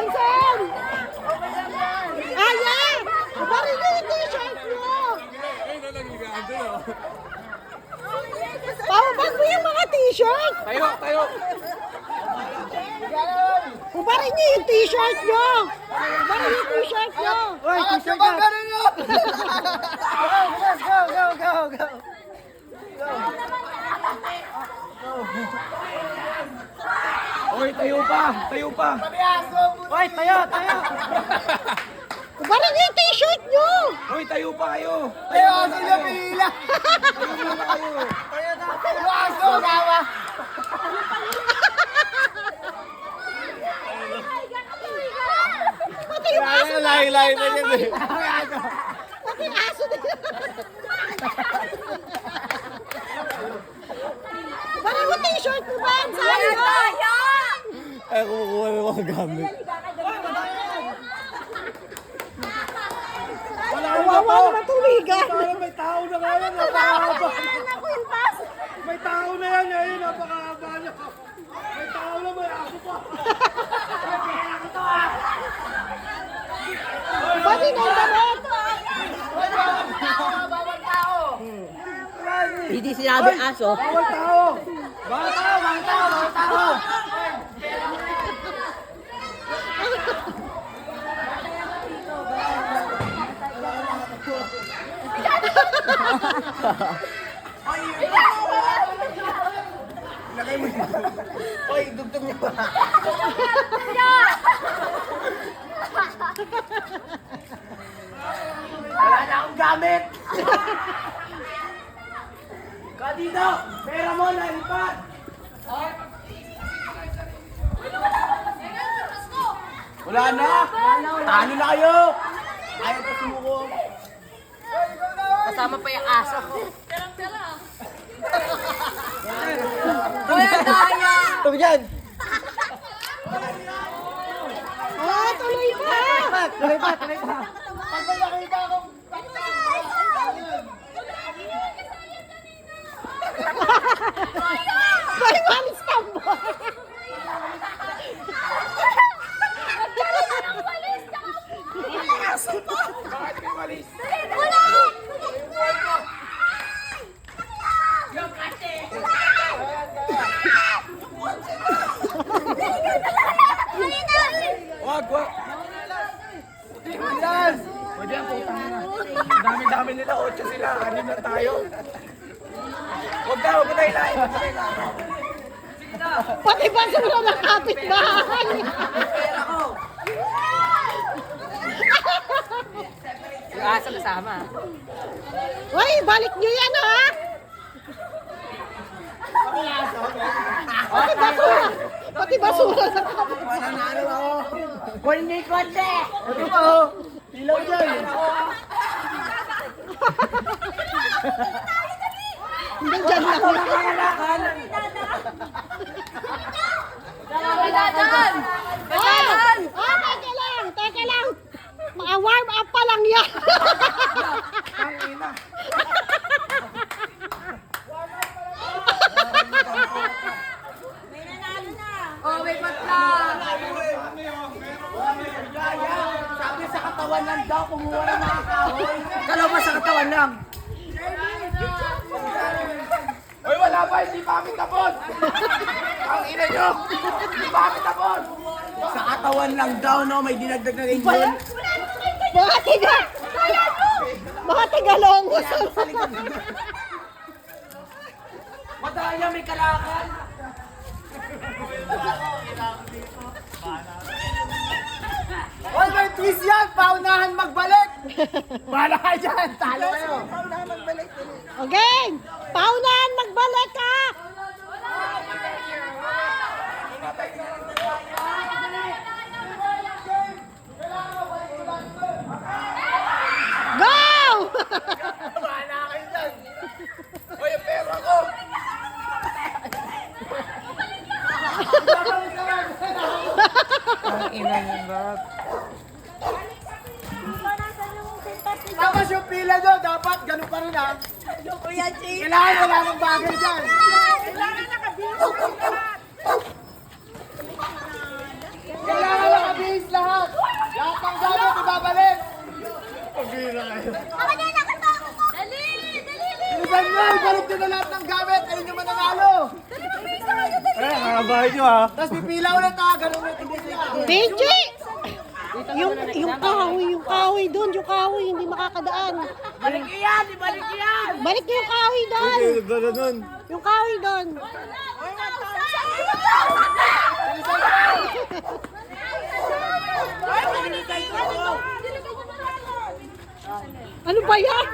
Benson! Ayan! Bari niyo yung t-shirt niyo! Pawabag mo yung mga t-shirt! Tayo, tayo! Bari niyo yung t-shirt niyo! Bari niyo yung t-shirt niyo! Uy, t-shirt ka! Go! Uy, tayo pa! Tayo pa! Uy, tayo! Bari niyo yung t-shirt niyo! Uy, tayo pa kayo! Tayo, aso niya pila. Tayo muna kayo! Tayo, aso, gawa. Pati yung aso na! Lahi na yan eh. Pati yung aso na! Bari mo t-shirt mo ba? Sayang! Ay, kumukuha ng mga gamit. Kawawa naman tuligan! May tao na ngayon, napakahaba. Nakwintas! May tao na yan, ngayon, napakahaba niya. May tao na, may aso pa. Pati na yung damit! Hindi sinabi aso. Bawal tao. Bawal tao. Oy, dugtog niyo pa. Wala na akong gamit. Kadito, pera mo nalipat. Wala na. Talo na kayo. Ayaw pa sumuko. Kasama pa yung aso. Tuloy dyan. Ah, tuloy pa! Tuloy pa. Pag may nakita akong May walis ka mo! Bakit may walis? Wag! Yan. Pwede ang putang na. Ang dami-dami nila, 8 sila. Anim na tayo. Huwag na ilahin. Pati ba sila ng kapitbahay? Yung aso kasama. Uy, balik niyo yan ha! Pati basura! Pati basura ng kapitbahay! Nanalo ako. Kundi konti! Ito pa oh. Ilaw dyan. Hindi dyan lang yan. Teka lang! Warm up pa lang yan! Ang ina. Oh, may patla! Sabi sa katawan lang daw, kumuha ng mga kahoy. Kalaw pa sa katawan lang. Uy, wala pa. Hindi pa kami tapos. Ang ina nyo. Hindi pa kami tapos. Sa katawan lang daw, no? May dinagdag na engine. Mga tiga! Mga tigalong! Madaya may kalakan. Hoy, may twist yan! Paunahan magbalik! Bahala ka dyan! Talo kayo! Paunahan magbalik! Okay! Paunahan magbalik ka! Go! Bahala kayo dyan! Uy, ang pera ko. Ang ina nyo ba? Tapos yung pila doon, dapat ganun pa rin ha. Kailangan wala nang bagay dyan. Kailangan nakabihis lahat. Kakabahay nyo ha. Tapos pipila ulit ha. Ganun ulit. Benji! Yung kahoy doon, yung kahoy, hindi makakadaan. Balik yan! Ibalik yan! Balik niyo yung kahoy doon. Ganun. Yung kahoy doon. Ano ba yan?